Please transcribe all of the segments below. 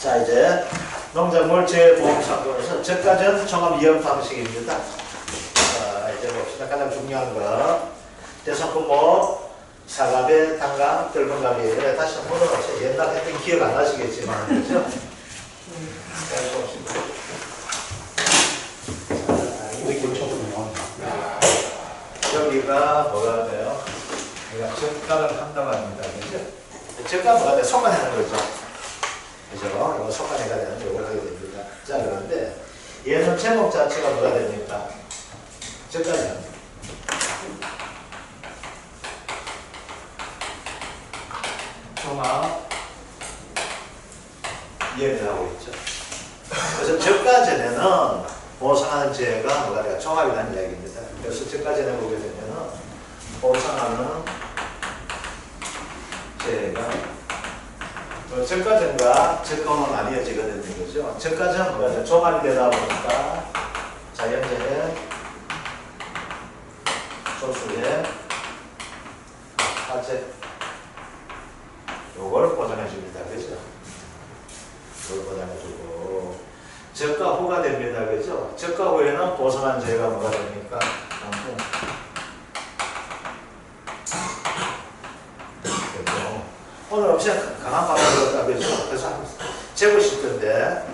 자, 이제 농작물 재보험상품에서 저가전 종합이용 방식입니다. 자, 이제 봅시다. 가장 중요한 거. 대상품목, 사과배, 단감, 뜰분감이에요. 다시 한번 물어보세요. 옛날 했던 기억 안 나시겠지만, 그죠? 잘 봅시다. 여기가 뭐가 돼요? 우리가 저가를 한다고 합니다. 그죠? 저가 뭐가 돼요? 속간하는 거죠. 그죠? 이거 속간해가 되는데 이걸 하게 됩니다. 자, 그런데 얘는 제목 자체가 뭐가 됩니까? 저가죠. 종합 이해를 하고 있죠. 그래서 저가전에는 보상하는 재가 뭐가 돼요? 종합이라는 이야기입니다. 그래서 저가전에 보게 되면은 보상하는 재가 저가전과 저가만 나뉘어지거든요. 그죠? 저가전 뭐가 돼요? 종합이 되다 보니까 자연재해, 소수재, 화재 요걸 보장해 줍니다. 그죠? 이걸 보장해 주고 저가 후가 됩니다. 그죠? 저가 후에는 보상한 재가 뭐가 됩니까? 그죠? 오늘 없이 강한 바람이 들었다. 그죠? 그래서 재보실 건데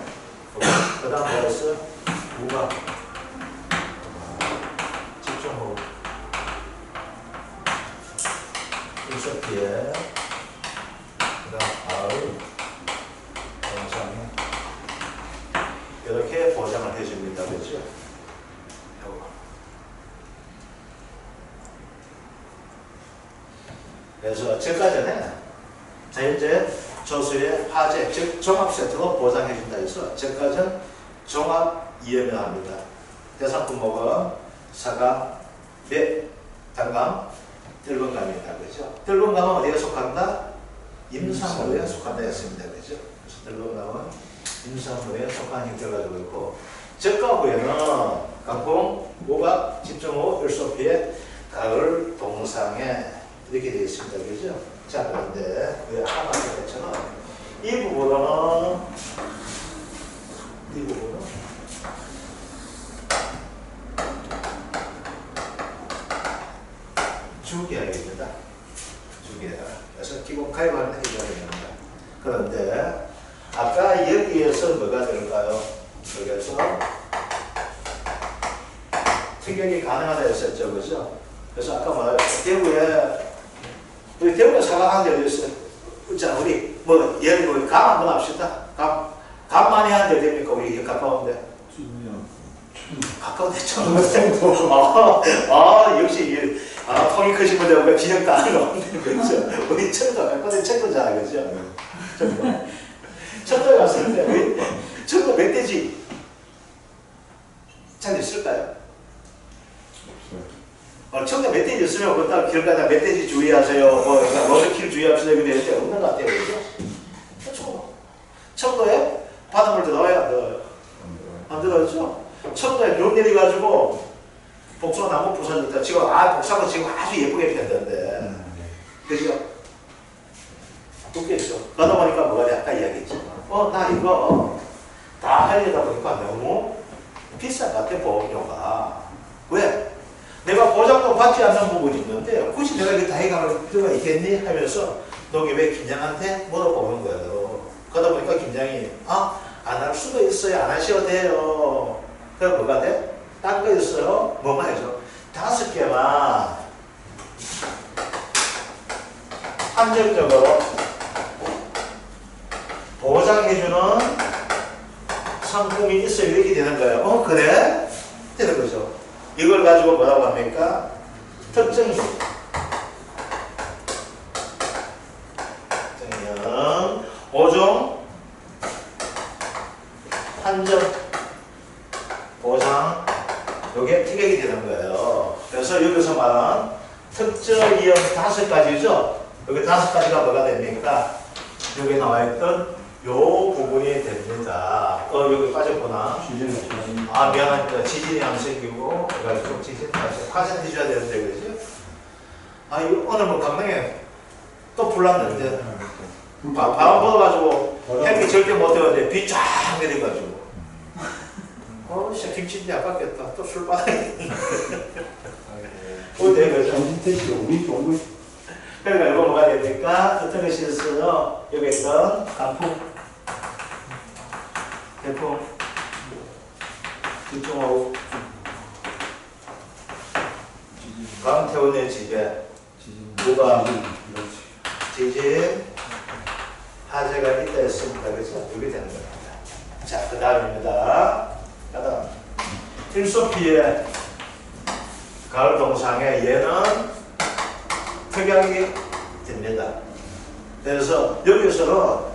그 다음 뭐였어? 무가 집중호흡 일석피해 이렇게 보장을 해줍니다. 그렇죠? 그래서 저가전에 자연재해, 조수의 화재, 즉 종합 세트로 보장해준다 해서 저가전 종합 이해를 합니다. 대상품목은 사과, 배, 단감, 뜰분감입니다. 그렇죠? 뜰분감은 어디에 속한다? 임산물에 속한다 했습니다. 그렇죠? 그래서 뜰분감은 임산물에 속한 형태를 가지고 있고 저가 후에는 강풍, 모각, 집중호흡, 일소피해, 가을, 동상해 이렇게 되어 있습니다. 그죠? 자, 그런데 왜 아까 말한 것처럼 이 부분은 주계약입니다. 주계약. 그래서 기본 가입하는 해줘야 됩니다. 그런데 아까 여기에서 뭐가 될까요? 여기에서 승격이 가능하다 했었죠. 그죠? 그래서 아까 우리 대구에 사과한 데 어디 있어요? 자, 우리 뭐 예를 들어 감 한번 합시다. 감 많이 하는 데 됩니까? 우리 가까운데. 가까운데 좀. 역시 통이 크신 분들 우리가 기억 다 하는 거 없는데, 그렇죠? 우리 청도 가까운데 청도잖아, 그죠? 청도에 갔을 때 우리 청도 멧돼지 잘 있을까요? 청도 멧돼지 있으면 그따 길 가다 멧돼지 주의하세요. 로드킬 주의합시다. 이렇게 되는데 없는 것 같아요. 그죠? 청도에 바닷물 들어와요? 안 들어와요? 안 들어왔죠? 청도에 눈 내려가지고 복숭아나무 부서졌다. 지금 복숭아가 지금 아주 예쁘게 피었는데, 그죠? 웃겠죠. 그러다 보니까 뭐가 돼? 아까 이야기했죠. 나 이거 다 하려다 보니까 너무 비싼 것 같아, 보험료가. 왜? 내가 보장도 받지 않는 부분이 있는데 굳이 내가 이렇게 다 해갈 필요가 있겠니? 하면서 농협의 김장한테 물어보는 거예요. 그러다 보니까 김장이 안 할 수도 있어요. 안 하셔도 돼요. 그럼 뭐가 돼? 딴 거 있어요? 뭐만 해줘? 5개만 한정적으로 보장해주는 상품이 있어요. 이렇게 되는 거예요. 그래? 되는 거죠. 이걸 가지고 뭐라고 합니까? 특정형, 보종, 한정, 보상, 요게 특약이 되는 거예요. 그래서 여기서 말한 특정 이용 5가지죠? 여기 5가지가 뭐가 됩니까? 여기 나와있던 요 부분이 됩니다. 여기 빠졌구나. 미안합니다. 지진이 안 생기고, 그래가지고 지진이 안 생기고, 화재는 해줘야 되는데, 그죠? 이거 오늘 뭐 강릉에 또 불났는데, 바람 불어가지고 햇빛 절대 못 되는데 비 쫙 내려가지고 김치인데 아깝겠다. 또 술 빠져야겠네. 뭐 되겠죠? 그러니까 이거 뭐가 됩니까? 어떤 것이 있어요? 여기 있던 강풍, 태풍, 집중호우, 강태운의 지배, 누가 지진, 화재가 있다 했습니다. 그래서 여기 되는 겁니다. 자, 그 다음입니다. 그 다음 필소피의 가을 동상에 얘는 특약이 됩니다. 그래서 여기서는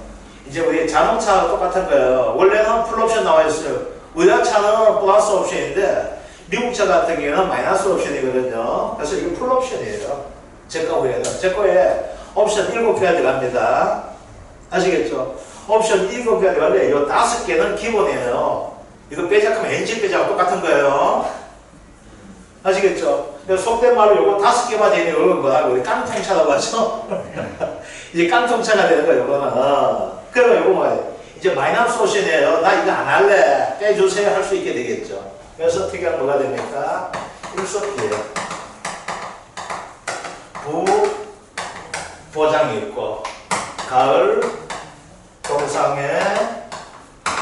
이제 우리 자동차와 똑같은 거예요. 원래는 풀옵션 나와 있어요. 우리나라 차는 플러스 옵션인데 미국 차 같은 경우는 마이너스 옵션이거든요. 그래서 이게 풀옵션이에요. 제거 후에는. 제거에 옵션 7개가 들어갑니다. 아시겠죠? 옵션 7개가 들어가는데 이 5개는 기본이에요. 이거 빼자하면 엔진 빼자하고 똑같은 거예요. 아시겠죠? 속된 말로 요거 5개만 되는 이건 뭐라고 우리 깡통차라고 하죠? 이제 깡통차가 되는 거예요, 요거는. 그러면 요거 뭐예요? 이제 마이너스 옵션이에요. 나 이거 안 할래. 빼주세요. 할 수 있게 되겠죠. 그래서 특이한 뭐가 됩니까? 일소피예요. 부보장이 있고, 가을 동상의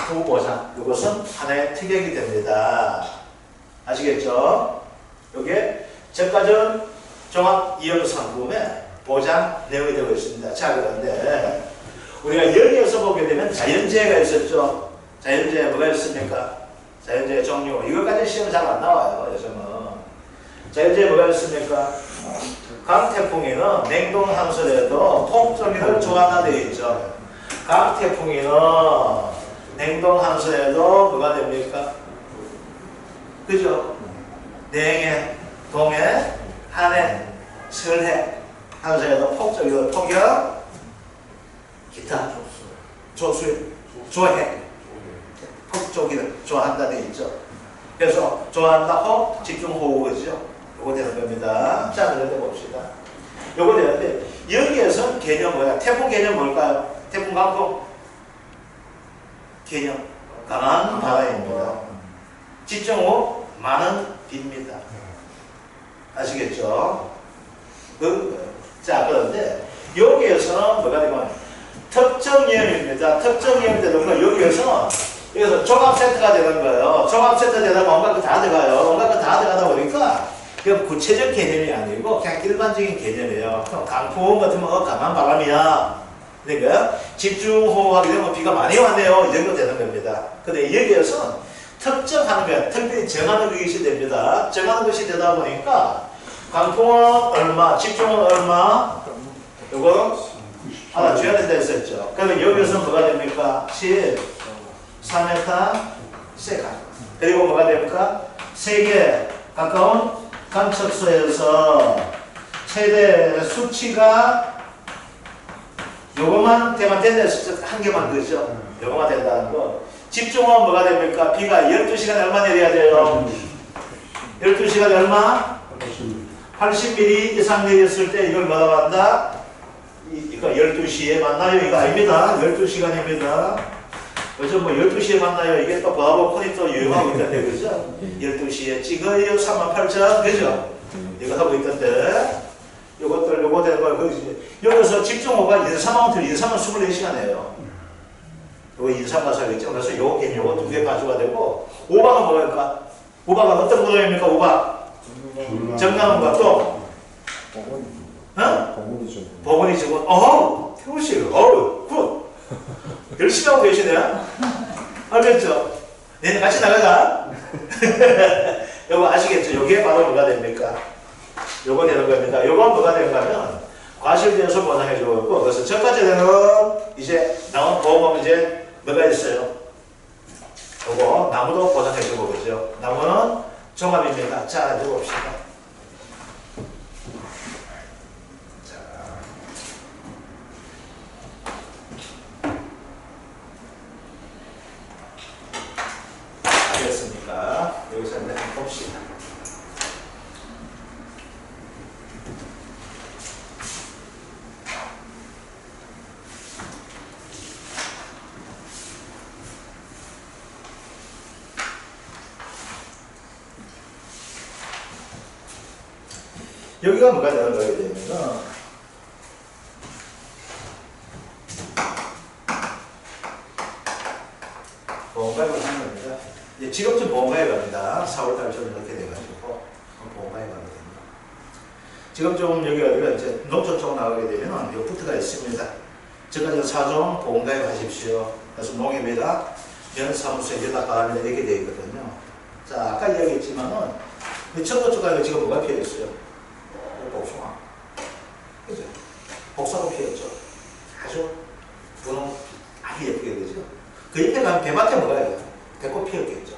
부보장. 이것은 하나의 특약이 됩니다. 아시겠죠? 요게 저가전 종합 이용상품에 보장 내용이 되고 있습니다. 자, 그런데 우리가 여기에서 보게 되면 자연재해가 있었죠. 자연재해 뭐가 있습니까? 자연재해 종류. 이것까지 시험 잘 안 나와요. 요즘은. 자연재해 뭐가 있습니까? 강태풍이는 냉동항설에도 통조기를 좋아한다 되어 있죠. 강태풍이는 냉동항설에도 뭐가 됩니까? 그죠? 냉해, 동해, 한해, 설해, 항설에도 폭조기를 폭격, 기타, 조수, 조해, 폭조기를 좋아한다 되어 있죠. 그래서 좋아한다, 혹, 집중호우 그죠? 요거 되는 겁니다. 자, 그런데 봅시다. 요거 되는데 여기에서 개념 뭐야? 태풍 개념 뭘까요? 태풍 강풍 개념 강한 바람입니다. 집중호우 많은 비입니다. 아시겠죠? 자, 그런데 여기에서는 뭐가 되면 특정 예언입니다. 특정 예언이 되는 건 여기서 종합 세트가 되는 거예요. 종합 세트 되다 보면 온갖 거 다 들어가요. 온갖 거 다 들어가다 보니까 그냥 구체적 개념이 아니고 그냥 일반적인 개념이에요. 강풍 같으면 강한 바람이야. 그러니까 집중호우하게 되면 비가 많이 왔네요. 이 정도 되는 겁니다. 근데 여기에서 특정하는 거야. 특별히 정하는 것이 됩니다. 정하는 것이 되다 보니까 강풍은 얼마, 집중은 얼마, 요거 하나 줘야 된다 했었죠. 그러면 여기서 뭐가 됩니까? 14m 세칸. 그리고 뭐가 됩니까? 세계 가까운 관측소에서 최대 수치가 요것만 되면 된다 했었죠. 한 개만 그죠? 요것만 된다는 거. 집중은 뭐가 됩니까? 비가 12시간에 얼마 내려야 돼요? 12시간에 얼마? 80mm 이상 내렸을 때 이걸 뭐라고 한다? 이거 12시에 만나요? 이거 아닙니다. 12시간입니다. 요즘 뭐 12시에 만나요? 이게 또 브라보콘이 또 유행하고 있던데, 그죠? 12시에 찍어요? 38,000, 그죠? 이거 하고 있던데. 요것들, 요거 되는 거, 여기서 집중호가 인사마운트, 인사만 24시간이에요. 요거 인삼 가서 하겠죠. 그래서 요거 개념, 요거 2개 가져가 되고, 오박은 뭐입니까? 오박은 어떤 구조입니까? 오박? 정강훈과 또? 버거니 저거. 어허! 태우씨, 어우, 굿! 열심히 하고 계시네. 알겠죠? 내년 같이 나가자. 요거 아시겠죠? 요게 바로 뭐가 됩니까? 요거 되는 겁니다. 요건 뭐가 되는가 하면, 과실대에서 보상해 주고 있고, 그래서 저까지는 이제 나온 보험은 이제 뭐가 있어요? 요거 나무도 보상해 주고 그죠? 나무는 종합입니다. 자, 이제 봅시다. 알겠습니까? 여기서 한번 봅시다. 여기가 뭐가 되는 거게 되면은 보험가입을 하는 겁니다. 이제 지금쯤 보험가입 갑니다. 4월달 좀 이렇게 돼가지고 보험가입 하게 됩니다. 지금 좀 여기 어디가 이제 농촌 쪽 나가게 되면 이 부트가 있습니다. 제가 4종 보험가입 하십시오. 그래서 농협에다 면사무소에 연락하면 이렇게 되어 있거든요. 자, 아까 이야기했지만은 청도 쪽에 지금 뭐가 피어 있어요? 복숭아. 그죠? 복숭아가 피었죠. 아주 분홍 아주 예쁘게 되죠. 그 옆에 가면 배밭에 뭐가 있어요? 배꽃 피었겠죠.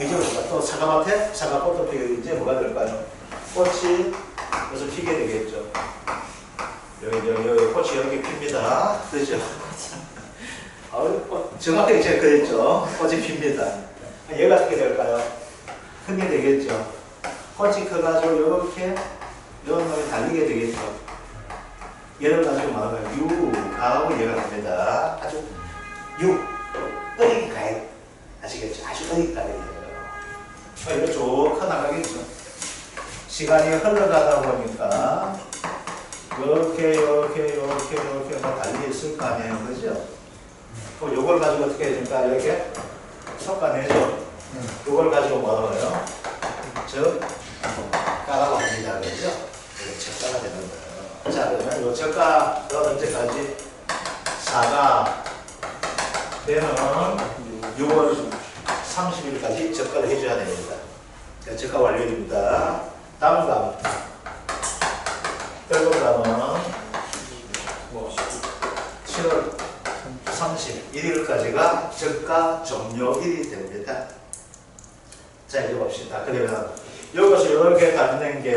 이제 또 사과밭에 사과꽃도 피고 이제 뭐가 될까요? 꽃이 그래서 피게 되겠죠. 여기 꽃이 이렇게 핍니다. 그죠? 정확하게 제가 그랬죠. 꽃이 핍니다. 얘가 어떻게 될까요? 큰 게 되겠죠. 꽃이 커가지고 이렇게 이런 놈이 달리게 되겠죠. 얘를 가지고 말하면 유가하고 얘가 됩니다. 아주 어디게 가야 돼. 아시겠죠? 아주 어디게 가야 돼요. 이거 쭉 커나가겠죠. 시간이 흘러가다 보니까 이렇게 달리 있을 거 아니에요. 그죠? 그럼 요걸 가지고 어떻게 해야 됩니까? 이렇게 섞어내죠. 요걸 가지고 뭐라고요? 젓가라고 합니다. 그죠? 이게 젓가가 되는 거예요. 자, 그러면 요 젓가가 언제까지? 4가 되는 6월 30일까지 젓가를 해줘야 됩니다. 자, 젓가 완료됩니다. 다음 감. 결국 감은 7월 31일까지가 젓가 종료일이 됩니다. 자, 이제 봅시다. 그러면 여기서 이렇게 닿는 게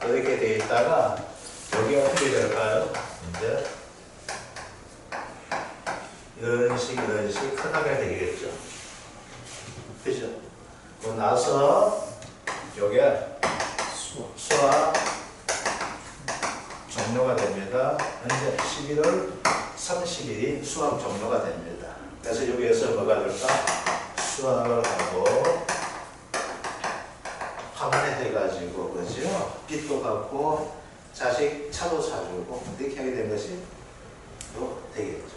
이렇게 되어 있다가 여기가 어떻게 될까요? 이제 이런 식 크게 되겠죠. 그죠? 그러고 나서 요게 수학 종료가 됩니다. 현재 11월 30일이 수학 종료가 됩니다. 그래서 여기에서 뭐가 될까? 수학을 하고 화분해가지고 그죠? 빚도 갚고 자식 차도 사주고 이렇게 하게 된 것이 또 되겠죠.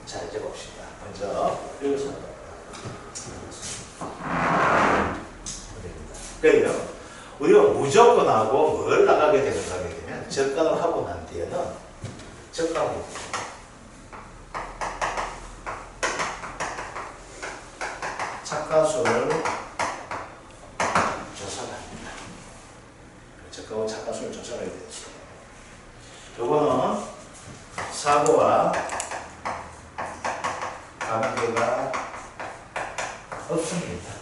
자, 이제 봅시다. 먼저 여기서 그러니까 우리가 무조건 하고 뭘 나가게 되는가 하게 되면 적각을 하고 난 뒤에는 적각을 착가수를 조사를 합니다. 적각하고 착가수를 조사를 해야 되죠. 요거는 사고와 관계가 없습니다.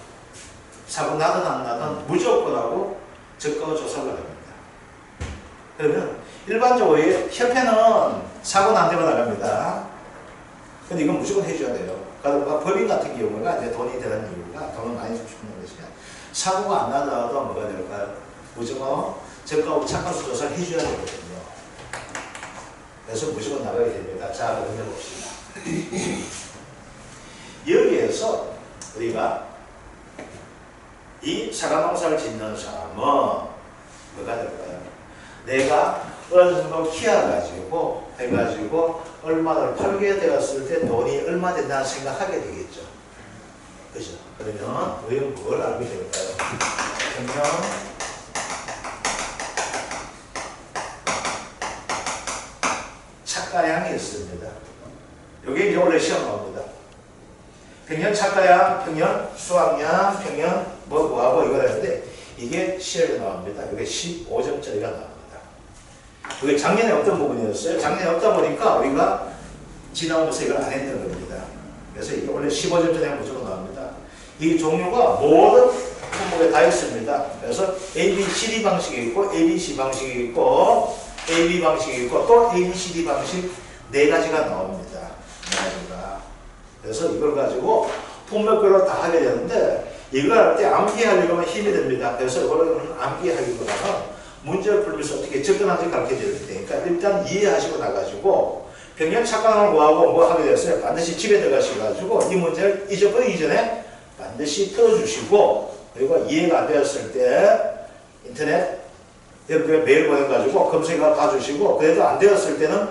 사고 나든 안 나든 무조건 하고 적가 조사를 합니다. 그러면 일반적으로 협회는 사고 난 대로 나갑니다. 근데 이건 무조건 해줘야 돼요. 그러니까 법인 같은 경우가 이제 돈이 되는 이유가 돈을 많이 주고 싶은 것이면 사고가 안 나더라도 뭐가 될까요? 무조건 적가하고 착가수 조사를 해줘야 되거든요. 그래서 무조건 나가야 됩니다. 자, 그럼 해봅시다. 여기에서 우리가 이 사과농사를 짓는 사람은 뭐가 될까요? 내가 어느 정도 키워가지고 해가지고 얼마를 팔게 되었을 때 돈이 얼마 된다는 생각하게 되겠죠. 그죠? 그러면 우리는 뭘 알게 될까요? 평균 착가량이 있습니다. 이게 이제 원래 시험 나옵니다. 평년 착가량, 평년 수학량, 평년 뭐하고 이걸 했는데 이게 시험에 나옵니다. 이게 15점짜리가 나옵니다. 이게 작년에 어떤 부분이었어요? 작년에 없다 보니까 우리가 지나오면서 이걸 안 했던 겁니다. 그래서 이게 원래 15점짜리가 무조건 나옵니다. 이 종류가 모든 품목에 다 있습니다. 그래서 A, B, C, D 방식이 있고 A, B, C 방식이 있고 A, B 방식이 있고 또 A, B, C, D 방식 4가지가 나옵니다. 4가지가. 그래서 이걸 가지고 품목별로 다 하게 되는데 이걸 할 때 암기하려면 힘이 듭니다. 그래서 이거는 암기하기보다는 문제를 풀면서 어떻게 접근하는지 가르쳐 드릴 테니까 일단 이해하시고 나가지고 평년 착각을 구하고 뭐 하게 됐어요. 반드시 집에 들어가셔가지고 이 문제를 잊어버리기 전에 반드시 풀어주시고 그리고 이해가 안 되었을 때 인터넷 여러분들 메일 보내가지고 검색해 봐주시고 그래도 안 되었을 때는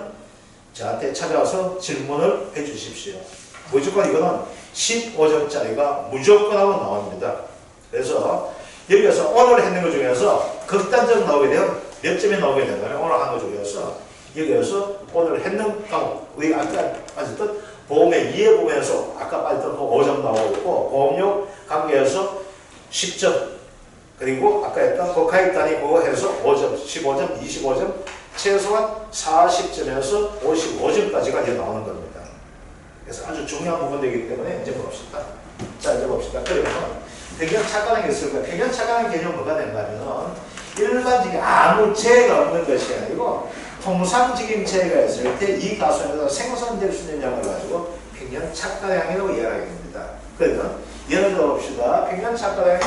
저한테 찾아와서 질문을 해 주십시오. 무조건 이거는 15점짜리가 무조건 하고 나옵니다. 그래서 여기서 오늘 했는 것 중에서 극단적 나오게 되면 몇 점이 나오게 되나요? 오늘 한 것 중에서 여기에서 오늘 했는 과목 우리 아까 봤던 보험의 이해 부분에서 아까 봤던 5점 나오고 있고 보험료 관계에서 10점 그리고 아까 했던 국가익단위 그거 해서 5점, 15점, 25점 최소한 40점에서 55점까지가 이제 나오는 겁니다. 그래서 아주 중요한 부분이기 때문에 이제 봅시다. 자 이제 봅시다. 그러면 평균 착각이 있을 거예요. 평균 착각의 개념은 뭐가 된다면 일반적인 아무 재해가 없는 것이 아니고 통상적인 재해가 있을 때 이 가수에서 생산될 수 있는 양을 가지고 평균 착각량이라고 이야기하게 됩니다. 그러면 예를 들어 봅시다. 평균 착각량이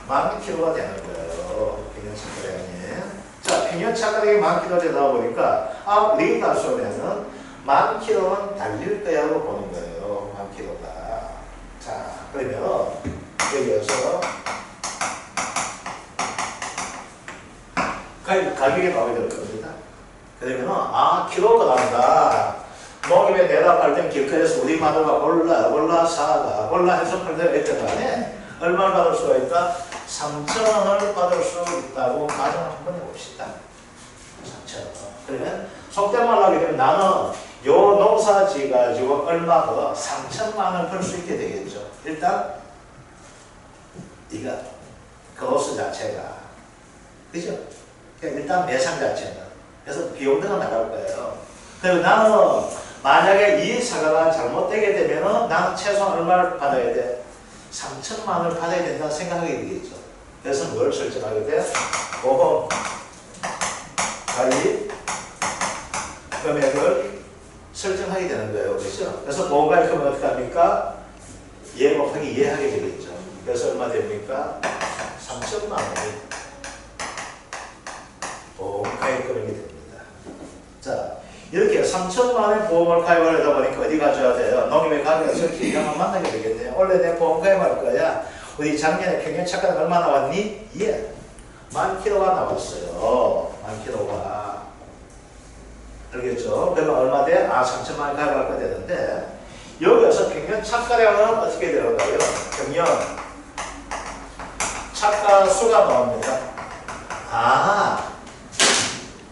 10,000kg가 되는 거예요. 평균 착각량이. 자, 평균 착각량이 10,000kg가 되다 보니까 우리 가수면은 10,000kg는 달릴 거야 하고 보는 거예요. 10,000kg가. 자, 그러면 여기에서 가격이 나오게 될 겁니다. 그러면 킬로그램다. 농협에 대답할 땐 길거리에서 우리 마누가 골라 사가 골라 해석할 때가 있던 간에 얼마를 받을 수가 있다? 3,000원을 받을 수 있다고 가정 한번 해봅시다. 3,000원. 그러면 속된 말로 하게 되면 나는 요 농사지 가지고 얼마 더 3,000만 원 벌 수 있게 되겠죠. 일단 이거 그로스 자체가 그죠? 그러니까 일단 매상 자체는 그래서 비용들은 나갈 거예요. 그리고 나는 만약에 이 사과가 잘못되게 되면은 나는 최소한 얼마를 받아야 돼? 3,000만 원을 받아야 된다는 생각하게 되겠죠. 그래서 뭘 설정하게 돼? 보험 관리 금액을 설정하게 되는 거예요. 그렇죠? 그래서 보험 관리 금액을 어떻게 합니까? 예 곱하기 예 하게 되겠죠. 그래서 얼마 됩니까? 3,000만 원이 보험 가입 금액이 됩니다. 자, 이렇게 3,000만 원의 보험을 가입을 하다 보니까 어디 가져야 돼요? 농협에 가게에서 기량을 만나게 되겠네요. 원래 내 보험 가입할 거야. 우리 작년에 평균 착각 얼마 나왔니? 예. 10,000kg가 나왔어요. 10,000kg가. 알겠죠? 그러면 얼마 돼? 3,000만 원 가입할 거 되는데 여기서 평균 착가량은 어떻게 되는가요? 평균 착가 수가 나옵니다.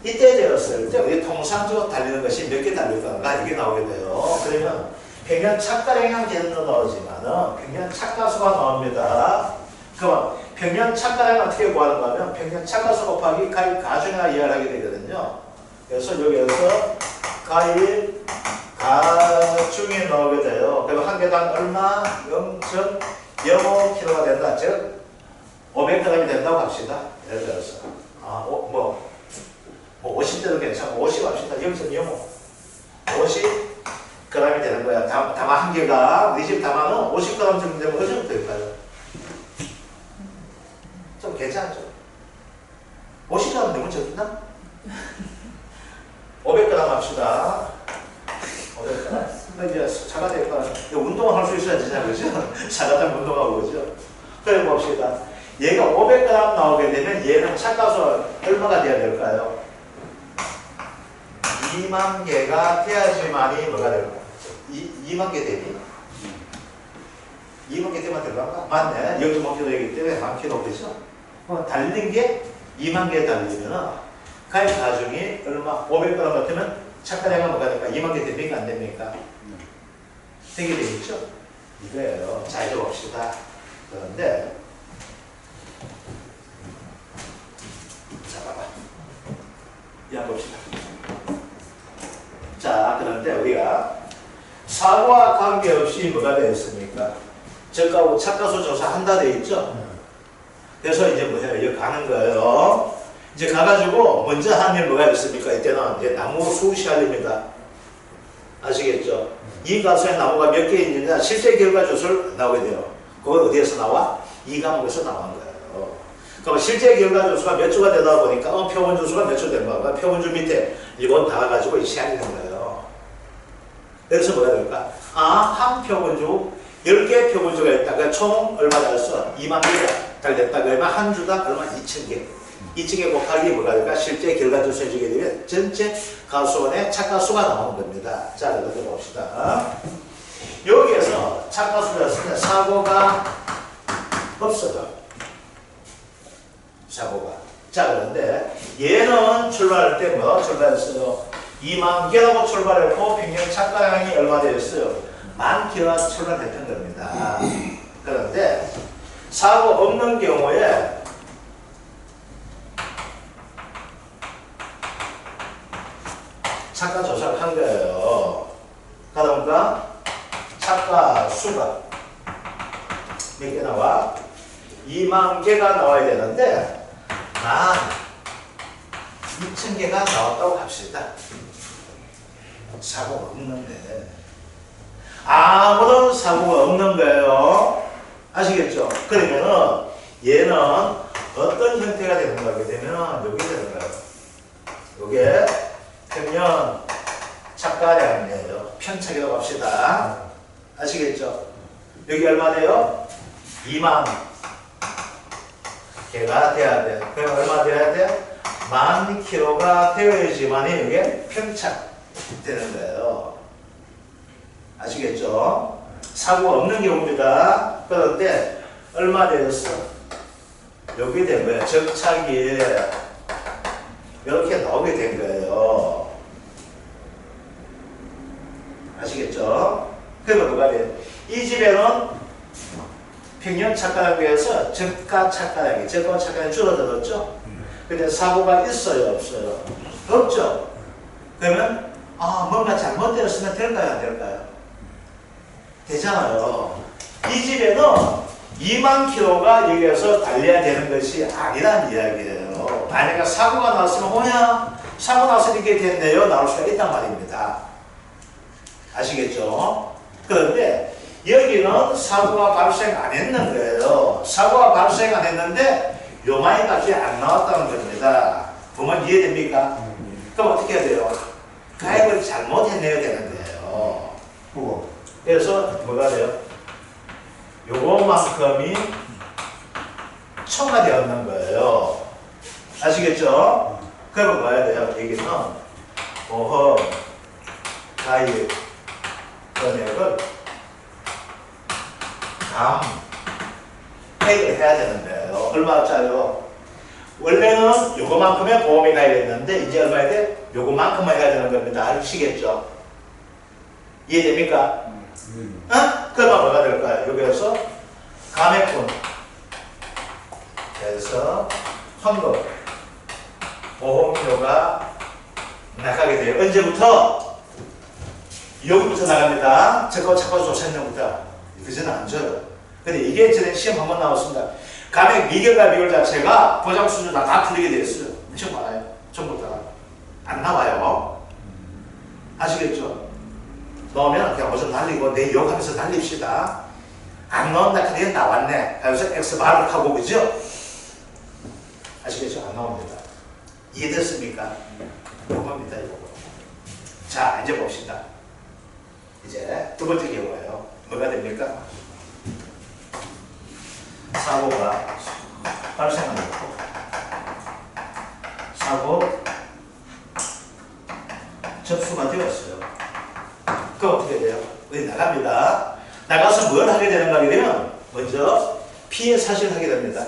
이때 되었을 때 우리 통상적으로 달리는 것이 몇 개 달릴 건가 이게 나오게 돼요. 그러면 평균 착가량이 개념으로 나오지만은 평균 착가수가 나옵니다. 그럼 평균 착가량은 어떻게 구하는가 하면 평균 착가수 곱하기 가입 가중이나 이해를 하게 되거든요. 그래서 여기에서 가입 가중이 나오게 돼요. 그럼 한 개당 얼마? 0.05kg가 된다. 즉 500g이 된다고 합시다. 예를 들어서 50대도 괜찮고 50 합시다. 0.05 50g이 되는 거야. 다마 한 개가 우리 집 다마는 50g 정도 되면 어느 정도 될까요? 좀 괜찮죠? 50g 너무 적나? 500g 합시다. 500g. 이제 차가 될까? 운동을 할 수 있어야 되잖아요. 그죠? 사가당 운동하고 그죠? 그래 봅시다. 얘가 500g 나오게 되면 얘는 착가수 얼마가 돼야 될까요? 2만 개가 돼야지만이 뭐가 될까요? 2만 개 대비? 2만 개 되면 될까? 맞네. 0.5kg이기 때문에 10,000kg 되죠? 달리는 게 2만 개 달리면 가입 가중이 얼마? 500g 같으면 착가량은 뭐가 될까? 2만 개 됩니까? 안 됩니까? 되게 되겠죠? 이거예요. 자, 이제 봅시다. 그런데 자, 봐봐. 이거 봅시다. 자, 그런데 우리가 사고와 관계없이 뭐가 되어 있습니까? 저가하고 착가수 조사한다 되어 있죠? 그래서 이제 뭐해요? 여기 가는 거예요. 이제 가가지고 먼저 하는 일 뭐가 있습니까? 이때는 이제 나무 수시할입니다. 아시겠죠? 이 가수에 나무가 몇 개 있느냐 실제 결과 조사를 나오게 돼요. 그건 어디에서 나와? 이 과목에서 나오는 거예요. 그럼 실제 결과 조수가 몇 주가 되다 보니까 표본 조수가 몇 주 된 거야. 표본 주 밑에 1번 다 가지고 시작이 된 거예요. 그래서 뭐가 될까? 한 표본주 10개 표본주가 있다. 그러니까 총 얼마 되었어? 2만 개. 달렸다. 그러면 한 주당 얼마? 2,000개. 2,000개 곱하기 뭐가 될까? 실제 결과조수 해주게 되면 전체 가수원의 착가수가 나오는 겁니다. 자, 이것도 봅시다. 여기에서 착가수였을 때 사고가 없어요. 사고가. 자, 그런데 얘는 출발할 때 뭐 출발했어요? 2만 개라고 출발했고 평균 착가량이 얼마 되었어요? 10,000개가 출발했던 겁니다. 그런데 사고 없는 경우에 착가 조사를 한 거예요. 그러니까 착가 수가 몇 개 나와? 2만 개가 나와야 되는데 12,000개가 나왔다고 합시다. 사고가 없는데 아무런 사고가 없는 거예요. 아시겠죠? 그러면은 얘는 어떤 형태가 되는 거게 되면 여기 되는 거예요. 요게 평면 착가량이에요. 편착이라고 합시다. 아시겠죠? 여기 얼마 돼요? 2만 개가 돼야 돼. 그럼 얼마 돼야 돼? 10,000kg가 되어야지만 이게 편착되는 거예요. 아시겠죠? 사고가 없는 경우입니다. 그런데 얼마 되었어? 여기 된 거예요. 적착이 이렇게 나오게 된 거예요. 아시겠죠? 그러면 뭐가 돼요? 이 집에는 평년 착가량에 비해서 저가 착가량이 줄어들었죠? 근데 사고가 있어요, 없어요? 없죠? 그러면 뭔가 잘못되었으면 될까요, 안 될까요? 되잖아요. 이 집에는 2만 킬로가 여기에서 달려야 되는 것이 아니란 이야기예요. 만약에 사고가 났으면 뭐냐? 사고 나서 이렇게 됐네요. 나올 수가 있단 말입니다. 아시겠죠? 그런데 여기는 사고가 발생 안 했는 거예요. 사고가 발생 안 했는데 요만이밖에 안 나왔다는 겁니다. 보면 이해됩니까? 그럼 어떻게 해야 돼요? 가입을 잘못해내야 되는 거예요. 그래서 뭐가 돼요? 요거만큼이 초과되었는 거예요. 아시겠죠? 그러면 뭐 해야 돼요? 여기는 보험 가입 금액을 감액을 해야 되는 거예요. 얼마짜리요? 원래는 요거만큼의 보험이 가입했는데 이제 얼마야 돼? 요거만큼만 해야 되는 겁니다. 아시겠죠? 이해됩니까? 그러면 뭐가 될까요? 여기에서 감액분 그래서 환급 보험료가 나가게 돼요. 언제부터? 여기부터 나갑니다. 저거 조사년부터. 그전에 안 줘요. 근데 이게 전에 시험 한번 나왔습니다. 감액 미결과 비율 자체가 보장 수준 다 틀리게 되어 있어요. 엄청 많아요. 전부 다. 안 나와요. 아시겠죠? 넣으면 그냥 어서 날리고 내 욕하면서 날립시다. 안 넣었나 그래 나왔네. 그래서 X바를 하고 그죠? 아시겠죠? 안 나옵니다. 이해됐습니까? 요겁니다. 이거. 자 이제 봅시다. 이제 두 번째 경우예요. 뭐가 됩니까? 사고가 발생하고 사고 접수가 되었어요. 그럼 어떻게 돼요? 우리 나갑니다. 나가서 뭘 하게 되는가 하게 되면 먼저 피해 사실을 하게 됩니다.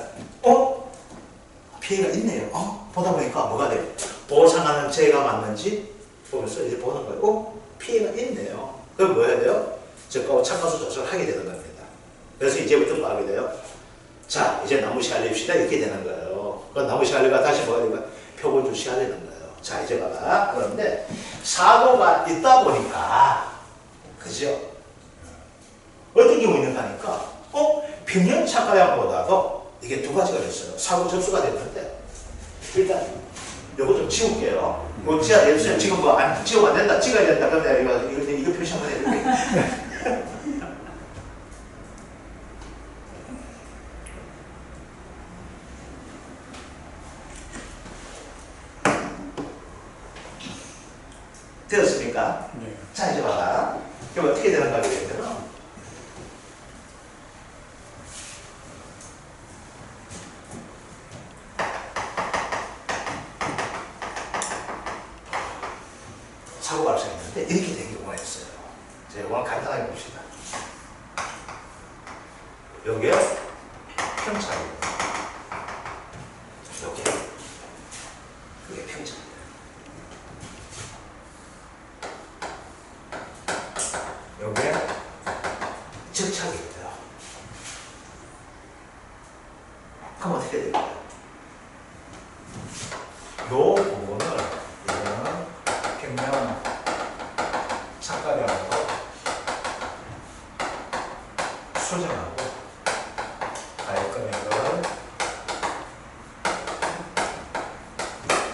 피해가 있네요. 보다 보니까 뭐가 돼요? 보상하는 죄가 맞는지 보면서 이제 보는 거예요. 피해가 있네요. 그럼 뭐 해야 돼요? 저가 참가수 조사를 하게 되는 겁니다. 그래서 이제부터 뭐 하게 돼요? 자, 이제 나무시 알립시다. 이렇게 되는 거예요. 그 나무시 알리가 다시 뭐가 되니까 표본 주시해야 되는 거예요. 자, 이제 봐봐. 그런데 사고가 있다 보니까 그죠? 어떤 경우 있는가 하니까 평년 착가량보다도 이게 두 가지가 됐어요. 사고 접수가 됐는데 일단 요거 좀 지울게요. 이거 지어야 돼요. 지금 뭐 안 지우면 안 된다. 찍어야 된다. 그러면 이거 표시 한번 해줄게. 되었습니까? 네. 자 이제 봐라. 이거 어떻게 되는가 하게 되면 사고 발생했는데 이렇게 된 경우가 있어요. 자, 이건 간단하게 봅시다. 요게 평차입니다. 요게 그게 평차입니다. 요게 적착이에요. 그럼 어떻게 될까요? 요 부분을 이거는 평면 착각하고 수정하고 가액 금액을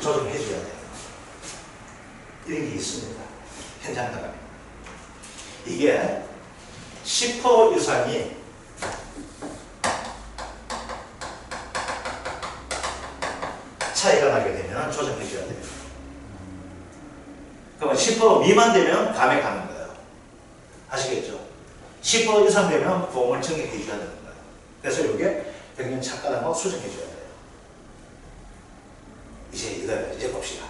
조정해 줘야 돼요. 이런 게 있습니다. 현장 나가면. 이게 10% 이상이 차이가 나게 되면 조정해 줘야 돼요. 그러면 10% 미만 되면 감액하는 거예요. 아시겠죠? 10% 이상 되면 보험을 청약해 줘야 되는 거예요. 그래서 이게 평균 착가당하고 수정해 줘야 돼요. 이제 봅시다.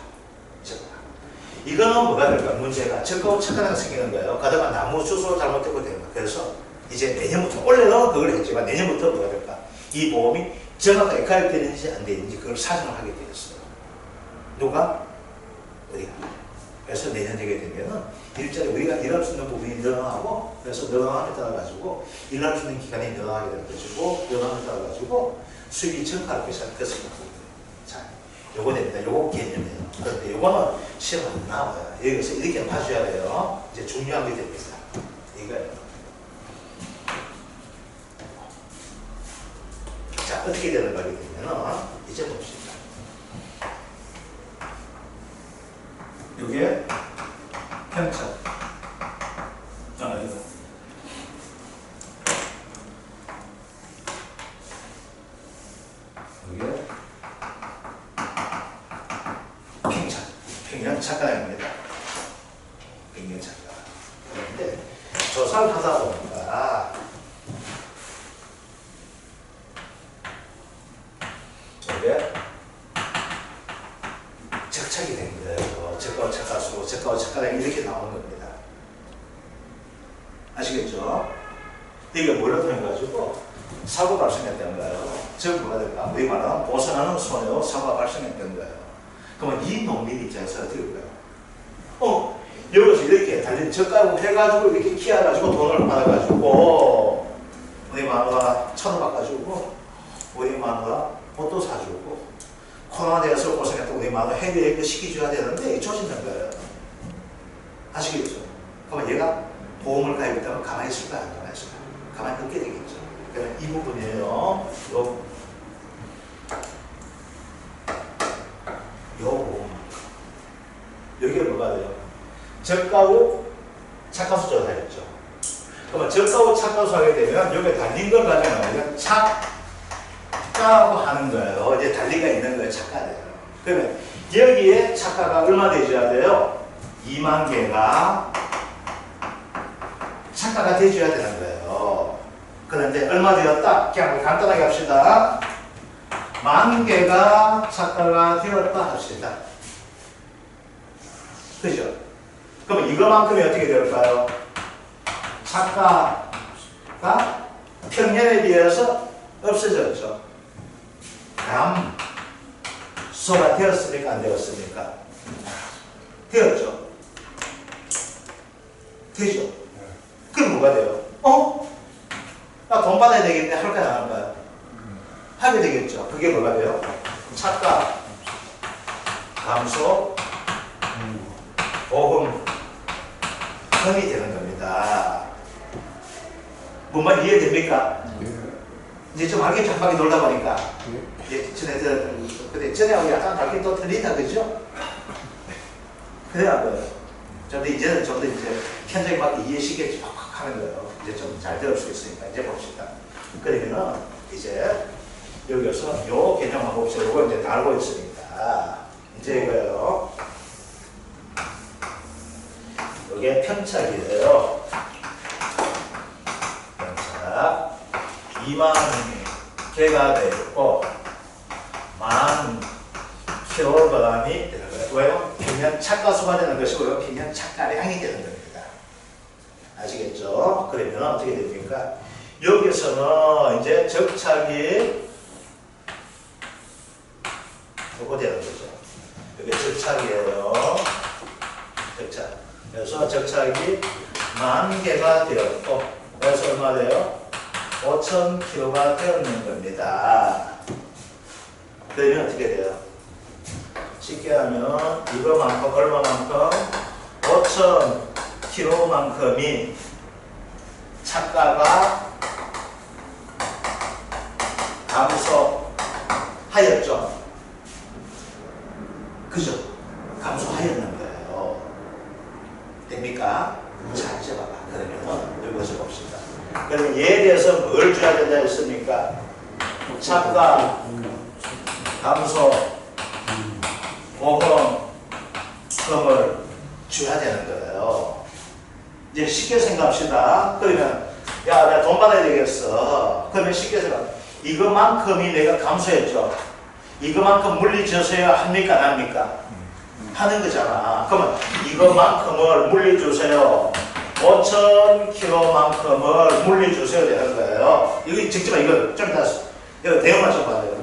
이거는 뭐가 될까? 문제가 적하고 착가가 생기는 거예요. 가다가 나무 주소 잘못되고 되는 거예요. 그래서 이제 내년부터, 원래는 그걸 했지만 내년부터 뭐가 될까? 이 보험이 정확하게 가입되는지 안 되는지 그걸 사정을 하게 되었어요. 누가? 우리가. 그래서 내년 되게 되면은 일자리 우리가 일할 수 있는 부분이 늘어나고, 그래서 늘어남에 따라 가지고 일할 수 있는 기간이 늘어나게 되는 것이고, 늘어남에 따라 가지고 수입이 증가할 것이라는 것을 갖고 있어요. 자, 요거 됩니다. 요거 개념이에요. 그런데 요거는 시험 안 나와요. 여기서 이렇게 봐줘야 돼요. 이제 중요한 게 됩니다. 이거예요. 자, 어떻게 되는 거게 되면은 이제 봅시다. 요게 평차. 이거. 요게 평차. 평균 착각입니다. 평균 착각. 그런데 조사를 하다 보니까 이게 적착이 된 거예요. 적가와 착가수, 적가와 착가량이 이렇게 나오는 겁니다. 아시겠죠? 이게 뭐라고 해가지고 사고 발생했다는 거예요. 즉 뭐가 될까? 우리 말하는 보상하는 손해로 사고가 발생했다는 거예요. 그러면 이 농민 입장에서 어떻게 볼까요? 여기서 이렇게 달린 적가고 해가지고 이렇게 키워가지고 돈을 받아가지고 우리 마누라 차도 바꿔주고 우리 마누라 옷도 사주고 코로나대에서 고생했다고 우리 마누라 해외여행도 시켜줘야 되는데 조진된 거예요. 아시겠죠? 그러면 얘가 보험을 가입했다면 가만히 있을까? 안 가만히 있을까? 가만히 있게 되겠죠. 그러니까 이 부분이에요. 요 보험. 여기에 뭐가 돼요? 적가후 착가수 조사했죠. 그러면 적가후 착가수 하게 되면 여기에 달린 걸 가져가면 착가하고 하는 거예요. 이제 달리가 있는 거예요. 착가돼요. 그러면 여기에 착가가 얼마 되줘야 돼요? 2만 개가 착가가 돼줘야 되는 거예요. 그런데 얼마 되었다? 그냥 간단하게 합시다. 10,000개가 착가가 되었다 합시다. 그죠? 그럼 이거만큼이 어떻게 될까요? 착가가 평년에 비해서 없어졌죠. 감소가 되었습니까? 안 되었습니까? 되었죠. 되죠. 그럼 뭐가 돼요? 나 돈 받아야 되겠네. 할까요? 안 할까요? 하게 되겠죠. 그게 뭐가 돼요? 착가, 감소, 보험금이 되는 겁니다. 뭔 말 이해됩니까? 이제 좀 알겠죠? 한 바퀴 돌다 보니까. 근데 전에하고 약간 바퀴 또 틀리다, 그죠? 그래야 뭐예요? 좀 더 이제는 좀 더 이제 현장에 맞게 이해시키게 팍팍 하는 거예요. 이제 좀 잘 들을 수 있으니까 이제 봅시다. 그러면은 이제 여기서 요 개념만 봅시다. 요거 이제 다 알고 있으니까 이제 이거요. 이게 편착이에요. 편착 2만 개가 되고 10,000kg이 되는 거예요. 왜요? 평면 착가수가 되는 것이고요. 평면 착가량이 되는 겁니다. 아시겠죠? 그러면 어떻게 됩니까? 여기서는 이제 적착이 요거 되는 거죠. 이게 적착이에요. 적착. 그래서 적착이 10,000개가 되었고, 그래서 얼마 돼요? 5,000kg가 되었는 겁니다. 그러면 어떻게 돼요? 쉽게 하면 이거만큼 얼마만큼? 5,000kg만큼이 착가가 감소하였죠. 그죠? 감소하였는 거예요. 됩니까? 자, 이제 봐봐. 그러면 여기서 봅시다. 그러면 얘에 대해서 뭘 줘야 된다 했습니까? 착가, 감소, 보험금을 줘야 되는 거예요. 이제 쉽게 생각합시다. 그러면 야, 내가 돈 받아야 되겠어. 그러면 쉽게 생각. 이것만큼이 내가 감소했죠. 이것만큼 물리 주세요 합니까? 안 합니까? 하는 거잖아. 그러면 이것만큼을 물리 주세요. 5,000kg만큼을 물리 주세요 되는 거예요. 이거 직접 이거 좀 이따 이거 대응만 좀 받아요.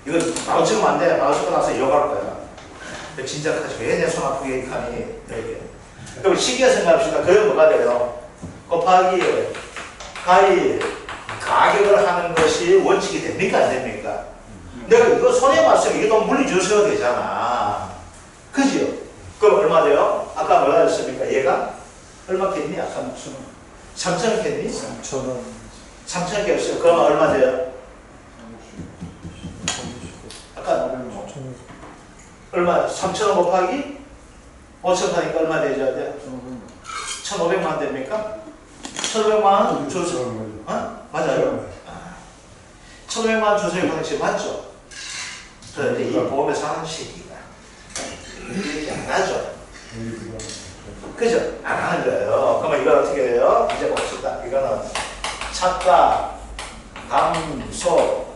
이거 바로 찍으면 안 돼. 바로 찍고 나서 욕할 거야. 진짜 왜 내 손 아프게 하니? 이렇게. 그럼 쉽게 생각합시다. 그게 뭐가 돼요? 곱하기 가위 가격을 하는 것이 원칙이 됩니까? 안 됩니까? 내가 이거 손해 봤으면 이게 돈 물리 주셔야 되잖아. 그지요? 그럼 얼마 돼요? 아까 뭐라 했습니까? 얘가 얼마 겠니? 아까 무슨 3,000원 겠니? 3,000원. 3,000원 겠어요. 그럼 얼마 돼요? 아까 얼마? 3,000원 곱하기 5,000원 하니까 얼마 되죠? 1,500만 됩니까? 1,500만 원 주세요. 어? 맞아요. 1,500만 원 주세요 방식 맞죠? 그런데 이 보험에서 하는 시기가 이렇게 안 하죠. 그죠? 안 하는 거예요. 그러면 이건 어떻게 돼요? 이제 봅시다. 이거는 착가, 감소,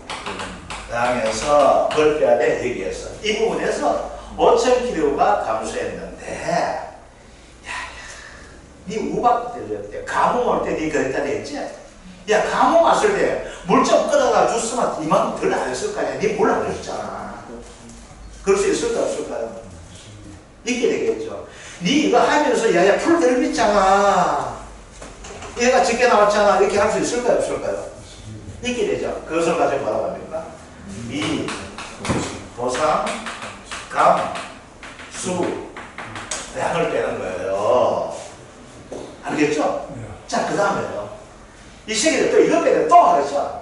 당해서 뭘 빼야 돼? 여기에서. 이 부분에서 5,000kg가 감소했는데, 네 우박 때, 감흥 올 때 네 그랬다 했지? 야, 감흥 왔을 때 물 좀 끓여다 줬으면 이만큼 덜 안 했을 거 아니야? 네 물 안 줬잖아. 그럴 수 있을까 없을까요? 있게 되겠죠. 네 이거 하면서 야야 풀 덜 믿잖아. 얘가 적게 나왔잖아. 이렇게 할 수 있을까요 없을까요? 있게 되죠. 그것을 가지고 뭐라고 합니까? 미, 보상, 감, 수, 양을 빼는 거예요. 알겠죠? 자, 그 다음에요. 이 새끼들 또 이거 빼면 또 하겠죠?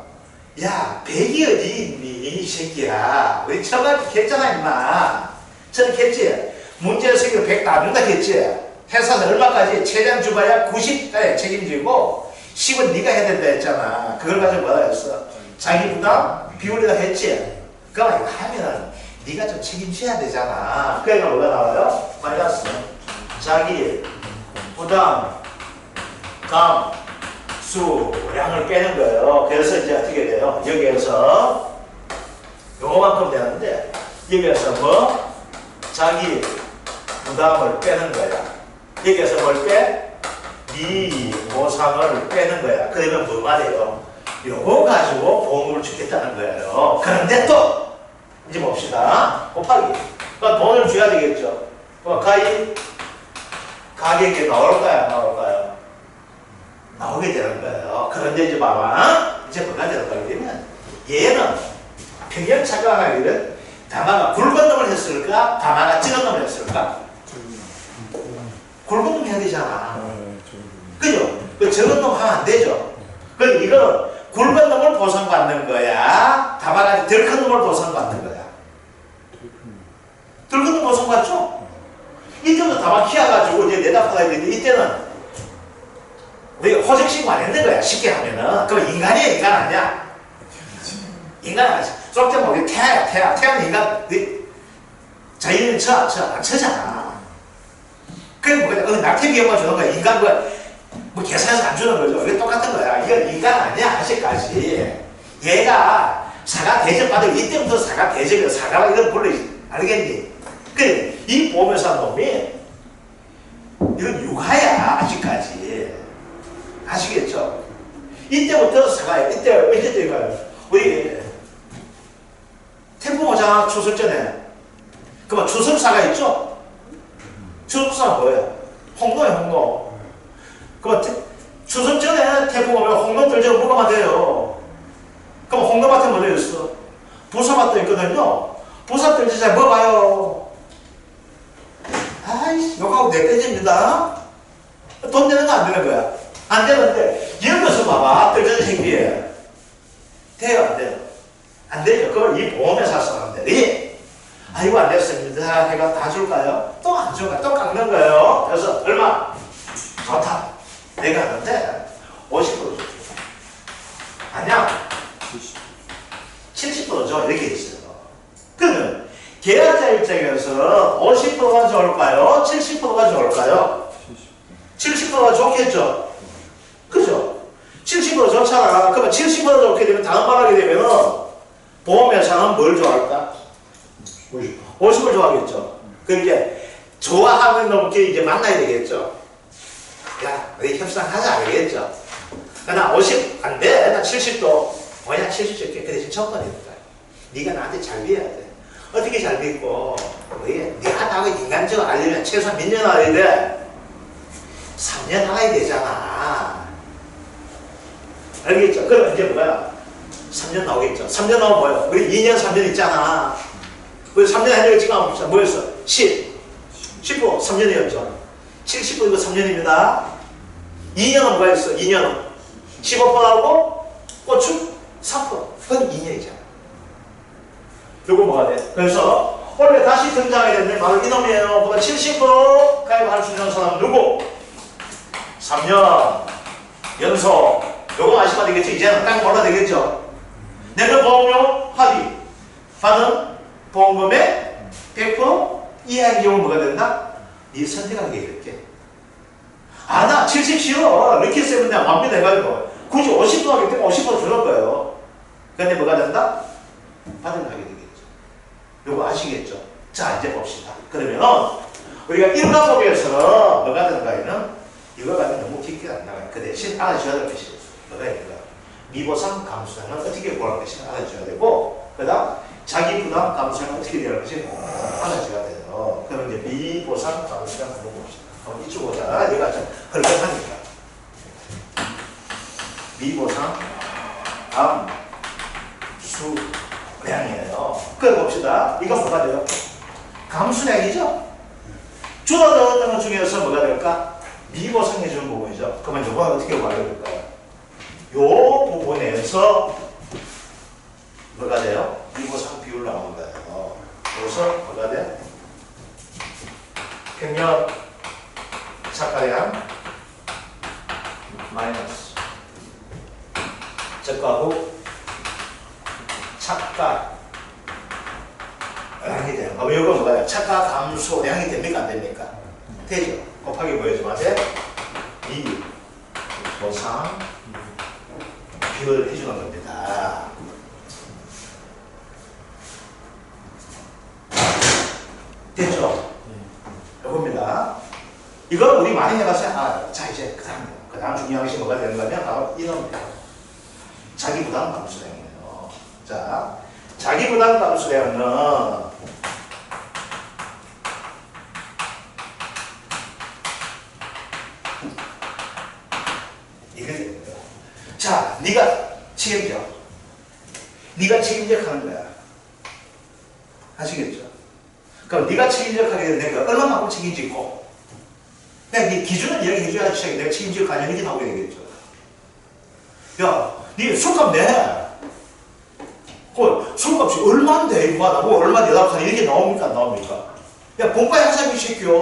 야, 100이 어디 있니, 이 새끼야. 우리 처음에 했잖아, 임마. 저는 했지? 문제 생기면 100 다 준다 했지? 회사는 얼마까지? 최장 주봐야 90까지 책임지고 10은 네가 해야 된다 했잖아. 그걸 가지고 뭐라 했어? 자기 부담 비율이다 했지? 그럼 이거 하면은 네가 좀 책임져야 되잖아. 그러니까 뭐가 나와요? 마이너스 자기 부담 감 수량을 빼는 거예요. 그래서 이제 어떻게 돼요? 여기에서 요거만큼 되는데 여기에서 뭐? 자기 부담을 빼는 거야. 여기에서 뭘 빼? 네 보상을 빼는 거야. 그러면 뭐가 돼요? 요거 가지고 보험을 주겠다는 거예요. 그런데 또 이제 봅시다. 곱하기. 그러니까 돈을 줘야 되겠죠. 가격이 나올까요? 안 나올까요? 나오게 되는 거예요. 그런데 이제 봐봐. 이제 뭐가 되는 거야? 그러면 얘는 평균 착각하기를 다마가 굵은 놈을 했을까? 다마가 찌른 놈을 했을까? 굵은 놈 해야 되잖아. 그죠? 그 적은 놈 하면 안 되죠. 그럼 이거는 굵은 놈을 보상받는 거야? 다마가 덜 큰 놈을 보상받는 거야? 덜 큰 놈 보상받죠? 이때는 다마 키워가지고 이제 내다파야 되는데 이때는 우리가 호적신고 안 했는 거야. 쉽게 하면은. 그럼 인간이야, 인간 아니야? 인간 아니야. 좀 때면 우리 태야. 태는 인간, 자기는 안 쳐잖아. 그럼 뭐, 낙태 비용만 주는 거야. 인간 뭐 계산해서 안 주는 거죠. 이게 똑같은 거야. 이건 인간 아니야, 아직까지. 얘가 사과 대접 받을 이때부터 사과 대접이야. 사과라 이런 불러, 알겠니? 그래, 이 보험회사 놈이 이건 육하야 아직까지. 아시겠죠? 이때부터 사가요. 이때가요. 우리 태풍호장 추석 전에 그만 추석사가 있죠? 추석사가 뭐예요? 홍로예요, 홍로. 그만 추석 전에 태풍 오면 홍로 들죠? 물어만 돼요. 그럼 홍로밭에 뭐 되겠어? 부사밭도 있거든요. 부사 들지 잘 먹어봐요. 아이씨, 욕하고 내빼집니다. 돈 내는 거 안 되는 거야. 안 되는데, 여기서 봐봐. 들전 생기에. 돼요, 안 돼요? 안 되죠. 그걸 이 보험회사 사람들이, 아이고, 안 됐습니다. 해가 다 줄까요? 또 안 줄까요? 또 깎는 거예요. 그래서, 얼마? 좋다. 내가 하는데, 50% 줘. 아니야. 70% 줘. 이렇게 있어요. 그러면, 계약자 입장에서 50%가 좋을까요? 70%가 좋을까요? 70%가 좋겠죠? 그죠? 70% 좋잖아. 그러면 70% 좋게 되면 다음 말하게 되면 보험회사는 뭘 좋아할까? 50을 좋아하겠죠. 그러니까 좋아하는 놈께 이제 만나야 되겠죠. 야, 우리 협상하자 그러겠죠. 나 50 안 돼. 나 70도. 뭐야 70 줄게. 그 대신 조건이니까. 네가 나한테 잘 비워야 돼. 어떻게 잘 믿고, 네가 나하고 인간적으로 알려면 최소한 몇 년 알아야 돼? 3년 알아야 되잖아. 알겠죠? 그럼 이제 뭐야? 3년 나오겠죠? 3년 나오면 뭐야? 우리 2년, 3년 있잖아. 우리 3년 한 적이 지금 뭐였어? 10%, 3년이었죠? 70% 이거 3년입니다. 2년은 뭐가 있어? 2년은 15% 나오고, 고추 3%. 그건 2년이잖아. 요거 뭐가 돼? 그래서 원래 다시 등장하게 됐네. 바로 이놈이에요. 그러면 70% 가입할 수 있는 사람 누구? 3년 연속. 요거 아시면 되겠죠? 이제는 딱 몰라 되겠죠? 내가 보험료 합의 받은 보험금의 100% 이하인 경우 뭐가 된다? 네 선택하게 될게. 아, 나 70 싫어. 이렇게 쓰면 내가 완벽 해가지고 굳이 50% 하기 때문에 50% 주는 거예요. 근데 뭐가 된다? 받으면 하게 되겠죠. 요거 아시겠죠? 자, 이제 봅시다. 그러면 우리가 일과법에서 뭐가 되는가에는 이거 가면 너무 깊게 안 나가요. 그 대신 알아줘야 될 것이 뭐가 있는가? 미보상 감수상은 어떻게 구할 것인가 알아줘야 되고, 그 다음 자기 부담 감수상은 어떻게 되는 것인가 알아줘야 돼요. 그럼 이제 미보상 감수상 한번 봅시다. 한번 이쪽 보자. 얘가 좀 헐렁하니까. 미보상 감수량이에요. 그래 봅시다. 이건 뭐가 돼요? 감수량이죠? 줄어드는 것 중에서 뭐가 될까? 미보상해 주는 부분이죠. 그러면 이거 어떻게 구하게 될까요? 요 부분에서 뭐가 돼요? 미보상 비율 나오는 거예요. 그래서 뭐가 돼? 평균 착가량 마이너스 저가 후 착가량이 돼요. 그럼 이거 뭐가요? 착가 감소량이 됩니까? 안 됩니까? 되죠. 곱하기 뭐 해주면 돼? 미보상 비율을 해주는 겁니다. 됐죠? 요겁니다. 이건 우리 많이 해봤어요. 아, 자, 이제 그 다음 중요한 것이 뭐가 되는 거면 바로 이놈입니다. 자기 부담 감수량이에요. 자, 자기 부담 감수량은 이게 됩니다. 자, 네가 책임져. 네가 책임져 하는 거야. 아시겠죠? 그럼 네가 책임져 하게 되면 내가 얼마만큼 책임지고, 내가 네 기준을 이야기해줘야지 내가 책임질 가능인지 나오게 되겠죠. 야, 네 술값 내. 그 술값이 얼마인데 이거 나보고 얼마 내라고 하니 이렇게 나옵니까 안 나옵니까? 야, 본가에 하자미 시켜.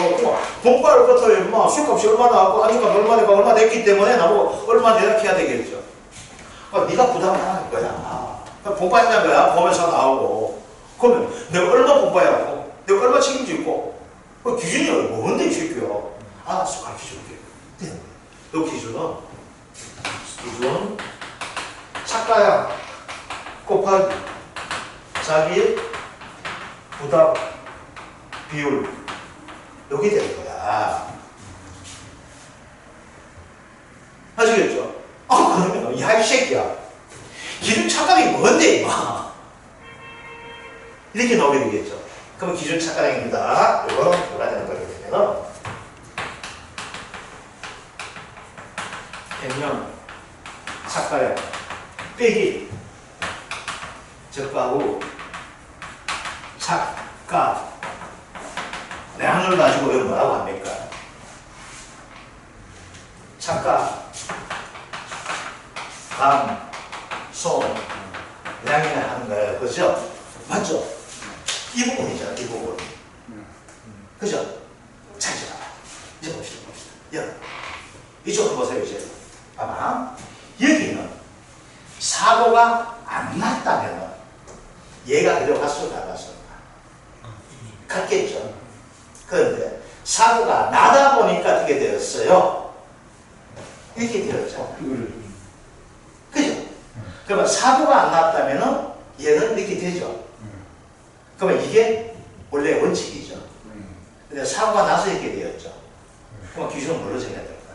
본가를 갖다 마 술값이 얼마 나왔고 안주값 얼마 내고 얼마 냈기 때문에 나보고 얼마 내라 해야 되겠죠. 그러니까 네가 부담을 하는 거야. 본가에 하는 거야. 보험에서 나오고. 그러면 내가 얼마 본가에 하고 내가 얼마 책임지고 그 기준이 뭔데 이 새끼야. 알았어, 가르쳐줄게. 되는 거야. 이 기준 착가량 곱하기 자기 부담 비율 여기 되는 거야. 아시겠죠? 그러면 야 이 새끼야 기준 착각이 뭔데 임마 이렇게 나오게 되겠죠. 그럼 기준 착각량입니다. 이거 뭐가 되는 거게 되면 평면 착각량 빼기 적하고 착각량을 가지고 이거 뭐라고 합니까? 감소량이라 하는 거예요. 그죠? 맞죠? 이 부분이잖아, 이 부분. 그죠? 자, 이제 봅시다. 이쪽으로 보세요, 이제. 아마, 여기는 사고가 안 났다면, 얘가 그대로 갔을 까 갔을까? 갔겠죠. 그런데, 사고가 나다 보니까 어떻게 되었어요? 이렇게 되었잖아. 그죠? 그러면 사고가 안 났다면, 얘는 이렇게 되죠. 그러면 이게 원래 원칙이죠. 근데 사고가 나서 이렇게 되었죠. 그럼 기준은 뭘로 정해야 될까?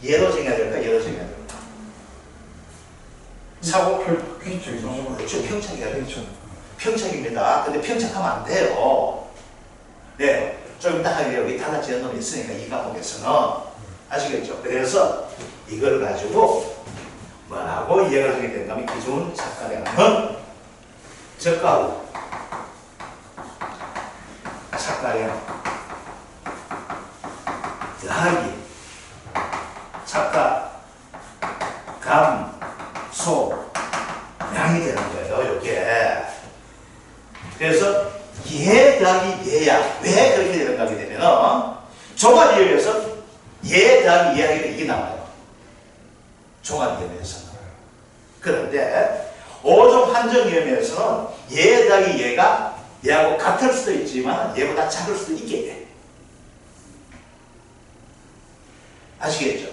얘로 정해야 될까? 얘로 정해야 될까? 사고 평착이야. 평착입니다. 근데 평착하면 안 돼요. 네, 좀 이따 하게 여기 달라지는 놈이 있으니까 이 과목에서는 아시겠죠? 그래서 이걸 가지고 뭐라고 이해가 되게 된가 하면 기준 착각량은 저가하고 착각량 더하기 착각 감소량이 되는 거예요. 이게 그래서 얘 더하기 얘야. 왜 그렇게 되는가 하게 되면 종합이해에서 얘 더하기 얘 하기가 이게 나와요. 종합이해에서는. 그런데 5종 한정이해에서는 얘 더하기 얘가 얘하고 같을 수도 있지만 얘보다 작을 수도 있게 돼. 아시겠죠?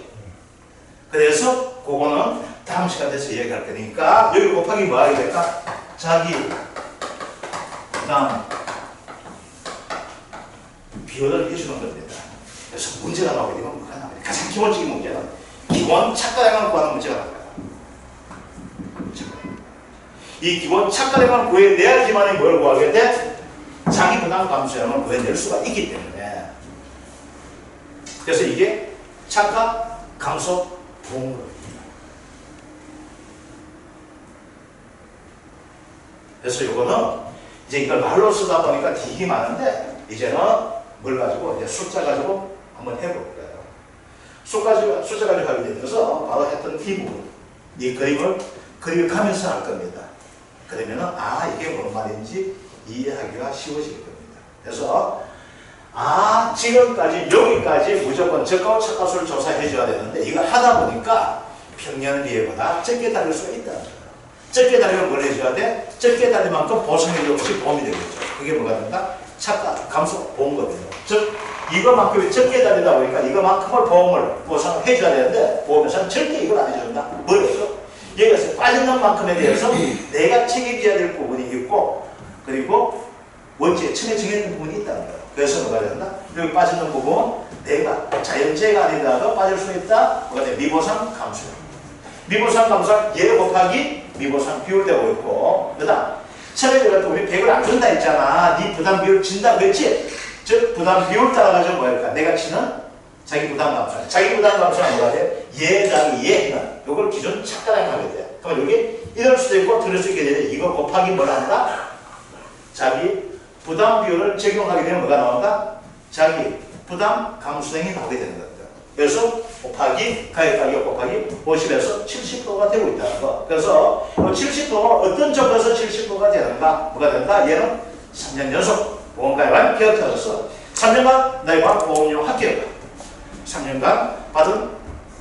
그래서 그거는 다음 시간 돼서 얘기할 거니까 여기 곱하기 뭐 하게 될까? 자기 부담 비율을 해주는 겁니다. 그래서 문제가 나오게 되면 뭐가 나와요? 가장 기본적인 문제는 기본 착각량을 구하는 문제가 나와요. 이 기본 착각량을 구해내야지만 뭘 구하게 돼? 자기 부담 감소량을 구해낼 수가 있기 때문에. 그래서 이게 착각 감소 보험입니다. 그래서 이거는 이제 이걸 말로 쓰다 보니까 되게 많은데 이제는 뭘 가지고 이제 숫자 가지고 한번 해볼 거예요. 숫자 가지고 하게 되면서 바로 했던 이 부분, 이 그림을 그려가면서 할 겁니다. 그러면은 이게 뭔 말인지 이해하기가 쉬워질 겁니다. 그래서 지금까지 여기까지 무조건 적하고 착각수를 조사해 줘야 되는데 이거 하다 보니까 평년비례보다 적게 달릴 수가 있다는 거예요. 적게 달리면 뭘 해줘야 돼? 적게 달릴 만큼 보상해 주는 것이 보험이 되겠죠. 그게 뭐가 된다? 착각, 감소, 보험거든요. 즉 이거만큼이 적게 달리다 보니까 이거만큼을 보험을 보상을 해줘야 되는데 보험회사는 절대 이걸 안 해준다. 뭘 해줘? 여기서 빠져나온 만큼에 대해서 내가 책임져야 될 부분이 있고 그리고 원칙에 처음에 정해진 부분이 있다는 거예요. 그래서 뭐가 된다? 여기 빠지는 부분 내가 자연재해가 아니더라도 빠질 수 있다. 뭐가 돼? 미보상 감소. 미보상 감소는 얘 곱하기 미보상 비율 되고 있고 그 다음 처음에 그래도 우리 100을 안 준다 했잖아. 네 부담 비율 진다 그랬지? 즉 부담 비율 따라가지고 뭐랄까? 내가 치는 자기 부담 감소. 자기 부담 감소는 뭐가 돼? 얘 더하기 얘는 요걸 기준 착각하게 하게 돼. 그럼 여기 이럴 수도 있고 들을 수 있게 되는데 이거 곱하기 뭘 한다? 자기 부담 비율을 적용하게 되면 뭐가 나온다? 자기 부담 감소량이 나오게 되는 겁니다. 그래서 곱하기 가격가격 곱하기 50에서 70%가 되고 있다는 거. 그래서 70%가 어떤 점에서 70%가 되는가? 뭐가 된다? 얘는 3년 연속 보험가입한 기업자로서 3년간 나이와 보험료 합계가 3년간 받은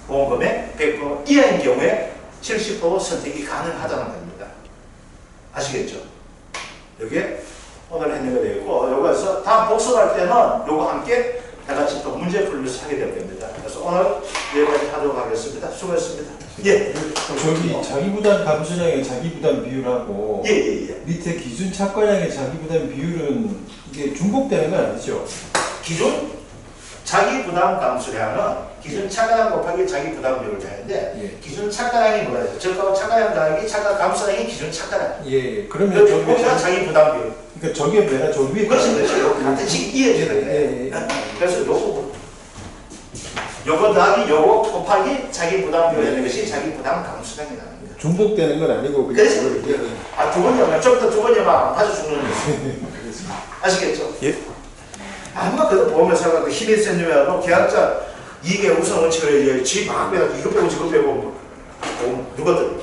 보험금의 100% 이하인 경우에 70% 선택이 가능하다는 겁니다. 아시겠죠? 여기에 오늘 했는 거 되겠고, 요거에서 다음 복습할 때는 요거 함께 다 같이 또 문제 풀면서 하게 될 겁니다. 그래서 그래서 오늘 여기까지 하도록 하겠습니다. 수고했습니다. 예. 저기 자기부담 감소량의 자기부담 비율하고 예. 밑에 기준 착과량의 자기부담 비율은 이게 중복되는 건 아니죠? 기준 자기 부담 감수량은 기준 차가량 곱하기 자기 부담 비율을 되는데 예. 기준 기준 차가량이 뭐예요? 저가 차가량 더하기 차가 감수량이 기준 차가량. 예. 그러면 거기가 자기 부담 비율. 그러니까 저게 뭐야? 저 위에 그렇죠. 같은 식 이해해줘야 돼. 그래서 요거 더하기 요거 곱하기 자기 부담 비율 되는 것이 자기 부담 감수량이라는 거예요. 중복되는 건 아니고 그래서 두 번째만 좀더 두 번째만 안 파져 죽는 거예요. 아시겠죠? 예. 아마 그거 보면서 그 힘이 센 놈이라도 계약자 이게 우선 원칙을 지 막 빼고 이거 빼고 저거 빼고 누가 들